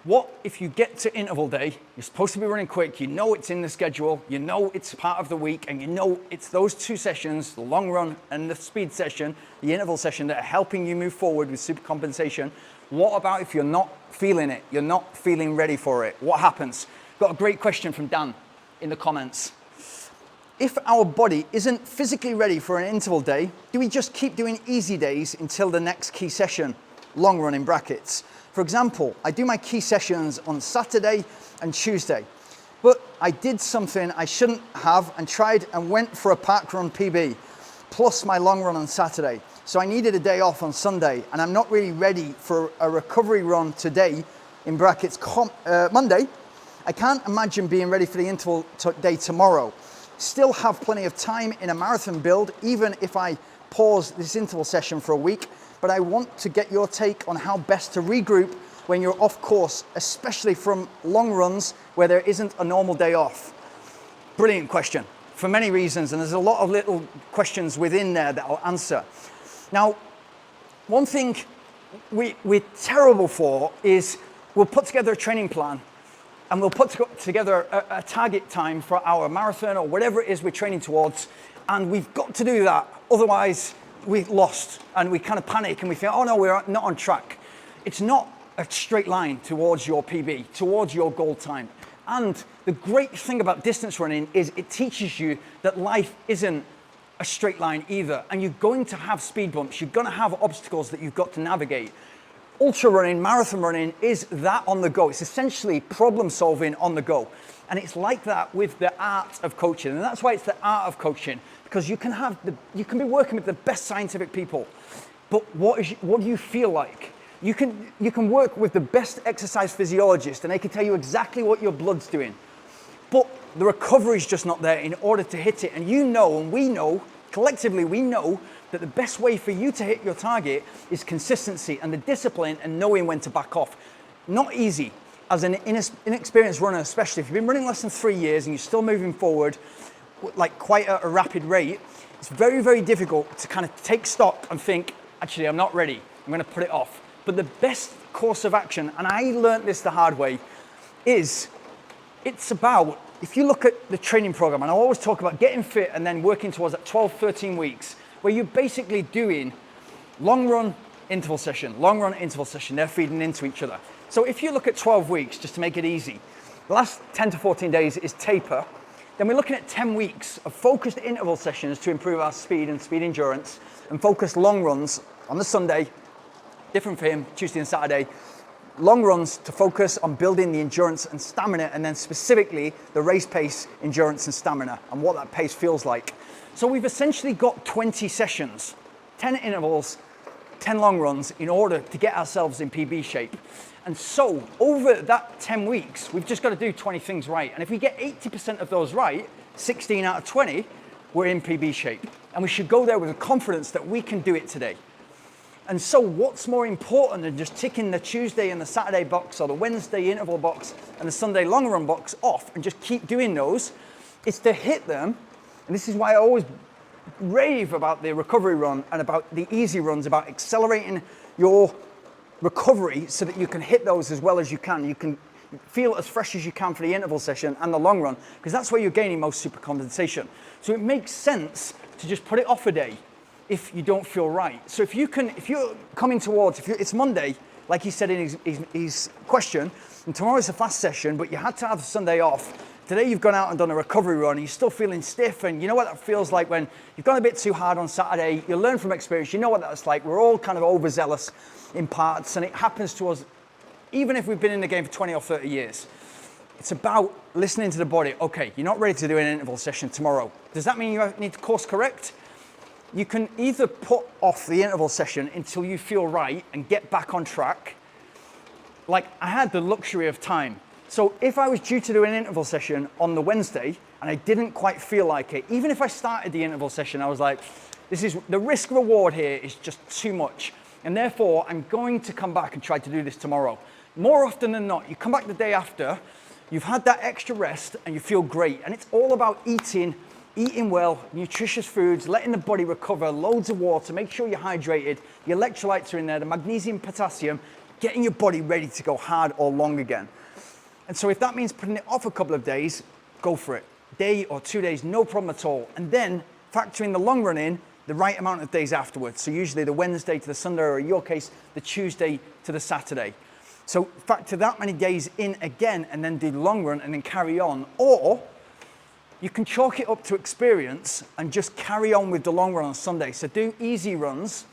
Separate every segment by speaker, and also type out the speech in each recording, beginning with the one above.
Speaker 1: What if you get to interval day, you're supposed to be running quick, you know it's in the schedule, you know it's part of the week, and you know it's those two sessions, the long run and the speed session, the interval session, that are helping you move forward with super compensation. What about if you're not feeling it, you're not feeling ready for it? What happens? Got a great question from Dan in the comments. If our body isn't physically ready for an interval day, do we just keep doing easy days until the next key session? Long run in brackets. For example, I do my key sessions on Saturday and Tuesday, but I did something I shouldn't have and tried and went for a park run PB, plus my long run on Saturday. So I needed a day off on Sunday, and I'm not really ready for a recovery run today, in brackets, Monday. I can't imagine being ready for the interval day tomorrow. Still have plenty of time in a marathon build, even if I pause this interval session for a week, but I want to get your take on how best to regroup when you're off course, especially from long runs where there isn't a normal day off. Brilliant question for many reasons, and there's a lot of little questions within there that I'll answer. Now, one thing we're terrible for is we'll put together a training plan and we'll put together a target time for our marathon or whatever it is we're training towards, and we've got to do that, otherwise we're lost and we kind of panic and we think, oh no, we're not on track. It's not a straight line towards your PB, towards your goal time. And the great thing about distance running is it teaches you that life isn't a straight line either, and you're going to have speed bumps, you're going to have obstacles that you've got to navigate. Ultra running, marathon running is that on the go. It's essentially problem solving on the go. And it's like that with the art of coaching. And that's why it's the art of coaching, because you can be working with the best scientific people, but what do you feel like? You can work with the best exercise physiologist and they can tell you exactly what your blood's doing, but the recovery is just not there in order to hit it. And you know, and we know, collectively we know, that the best way for you to hit your target is consistency and the discipline and knowing when to back off. Not easy. As an inexperienced runner, especially if you've been running less than 3 years and you're still moving forward like quite at a rapid rate, it's very, very difficult to kind of take stock and think, actually, I'm not ready, I'm gonna put it off. But the best course of action, and I learned this the hard way, is it's about, if you look at the training program, and I always talk about getting fit and then working towards that 12, 13 weeks, where you're basically doing long run, interval session, long run, interval session, they're feeding into each other. So if you look at 12 weeks, just to make it easy, the last 10 to 14 days is taper, then we're looking at 10 weeks of focused interval sessions to improve our speed and speed endurance, and focused long runs on the Sunday, different for him, Tuesday and Saturday, long runs to focus on building the endurance and stamina, and then specifically the race pace, endurance and stamina, and what that pace feels like. So we've essentially got 20 sessions, 10 intervals, 10 long runs in order to get ourselves in PB shape. And so over that 10 weeks, we've just got to do 20 things right. And if we get 80% of those right, 16 out of 20, we're in PB shape. And we should go there with the confidence that we can do it today. And so what's more important than just ticking the Tuesday and the Saturday box, or the Wednesday interval box and the Sunday long run box off and just keep doing those? It's to hit them. And this is why I always rave about the recovery run and about the easy runs, about accelerating your recovery so that you can hit those as well as you can. You can feel as fresh as you can for the interval session and the long run, because that's where you're gaining most super condensation. So it makes sense to just put it off a day if you don't feel right. So if you're coming towards, it's Monday, like he said in his question, and tomorrow's a fast session, but you had to have Sunday off. Today you've gone out and done a recovery run and you're still feeling stiff, and you know what that feels like when you've gone a bit too hard on Saturday. You learn from experience, you know what that's like. We're all kind of overzealous in parts, and it happens to us even if we've been in the game for 20 or 30 years. It's about listening to the body. Okay, you're not ready to do an interval session tomorrow. Does that mean you need to course correct? You can either put off the interval session until you feel right and get back on track. Like, I had the luxury of time. So if I was due to do an interval session on the Wednesday and I didn't quite feel like it, even if I started the interval session, I was like, the risk reward here is just too much. And therefore, I'm going to come back and try to do this tomorrow. More often than not, you come back the day after, you've had that extra rest and you feel great. And it's all about eating well, nutritious foods, letting the body recover, loads of water, make sure you're hydrated, the electrolytes are in there, the magnesium, potassium, getting your body ready to go hard or long again. And so if that means putting it off a couple of days, go for it. Day or 2 days, no problem at all. And then factor in the long run in the right amount of days afterwards. So usually the Wednesday to the Sunday, or in your case, the Tuesday to the Saturday. So factor that many days in again and then do the long run and then carry on. Or you can chalk it up to experience and just carry on with the long run on Sunday. So do easy runs,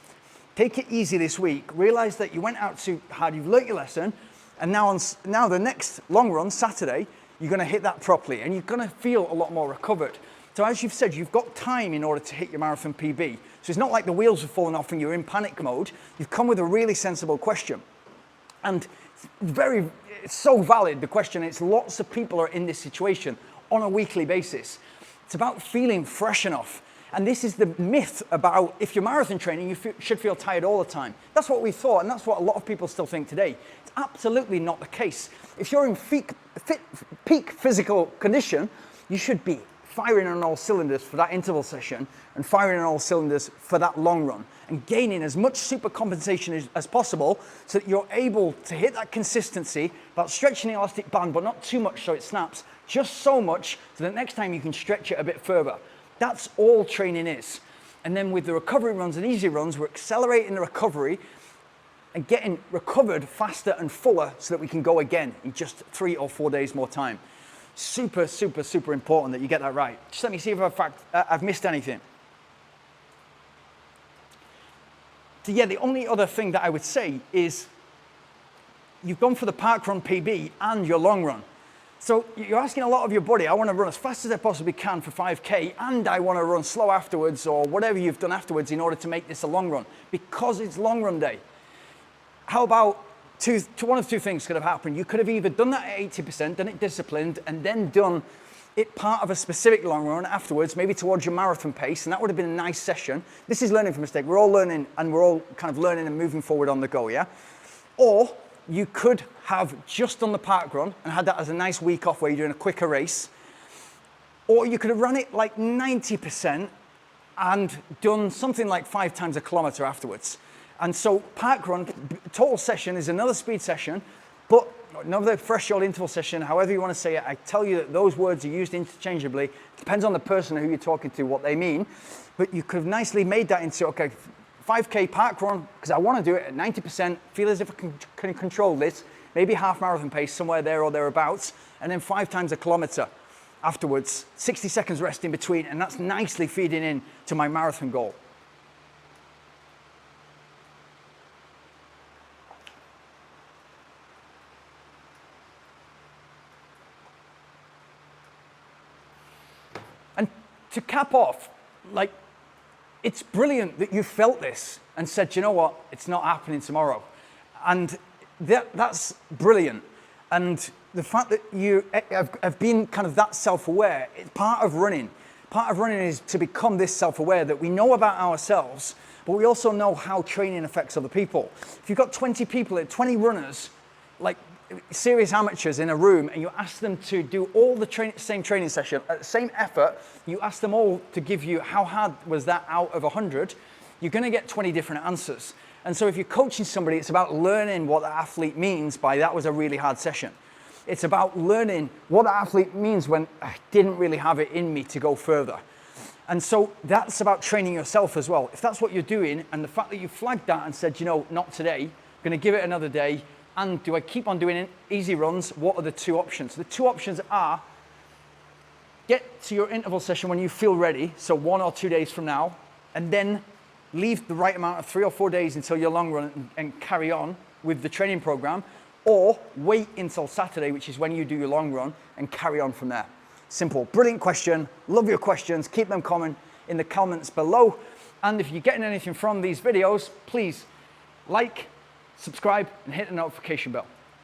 Speaker 1: take it easy this week, realize that you went out too hard, you've learnt your lesson, and now the next long run, Saturday, you're gonna hit that properly and you're gonna feel a lot more recovered. So as you've said, you've got time in order to hit your marathon PB. So it's not like the wheels have fallen off and you're in panic mode. You've come with a really sensible question. And it's so valid, the question. It's lots of people are in this situation on a weekly basis. It's about feeling fresh enough. And this is the myth about if you're marathon training, you should feel tired all the time. That's what we thought, and that's what a lot of people still think today. It's absolutely not the case. If you're in peak physical condition, you should be firing on all cylinders for that interval session and firing on all cylinders for that long run and gaining as much super compensation as possible so that you're able to hit that consistency about stretching the elastic band, but not too much so it snaps, just so much so that next time you can stretch it a bit further. That's all training is. And then with the recovery runs and easy runs, we're accelerating the recovery and getting recovered faster and fuller so that we can go again in just 3 or 4 days more time. Super, super, super important that you get that right. Just let me see if I've missed anything. So yeah, the only other thing that I would say is you've gone for the park run PB and your long run. So you're asking a lot of your body, I want to run as fast as I possibly can for 5K and I want to run slow afterwards or whatever you've done afterwards in order to make this a long run because it's long run day. How about one of two things could have happened. You could have either done that at 80%, done it disciplined, and then done it part of a specific long run afterwards, maybe towards your marathon pace, and that would have been a nice session. This is learning from mistake. We're all learning, and we're all kind of learning and moving forward on the go, yeah? Or you could have just done the park run and had that as a nice week off where you're doing a quicker race. Or you could have run it like 90% and done something like 5 times a kilometer afterwards. And so park run, total session is another speed session, but another threshold interval session, however you want to say it. I tell you that those words are used interchangeably. It depends on the person who you're talking to, what they mean. But you could have nicely made that into, okay, 5K park run, because I want to do it at 90%, feel as if I can control this, maybe half marathon pace, somewhere there or thereabouts, and then 5 times a kilometer afterwards, 60 seconds rest in between, and that's nicely feeding in to my marathon goal. And to cap off, like, it's brilliant that you felt this and said, you know what, it's not happening tomorrow. And that's brilliant. And the fact that you have been kind of that self-aware, it's part of running. Part of running is to become this self-aware that we know about ourselves, but we also know how training affects other people. If you've got 20 people, 20 runners, like serious amateurs in a room, and you ask them to do all the same training session at the same effort, you ask them all to give you how hard was that out of 100, you're going to get 20 different answers. And so if you're coaching somebody, it's about learning what the athlete means by that was a really hard session. It's about learning what the athlete means when I didn't really have it in me to go further. And so that's about training yourself as well. If that's what you're doing, and the fact that you flagged that and said, you know, not today, I'm going to give it another day, and do I keep on doing easy runs? What are the two options? The two options are get to your interval session when you feel ready, so 1 or 2 days from now, and then leave the right amount of 3 or 4 days until your long run and carry on with the training program, or wait until Saturday, which is when you do your long run, and carry on from there. Simple. Brilliant question. Love your questions. Keep them coming in the comments below. And if you're getting anything from these videos, please like, subscribe, and hit the notification bell.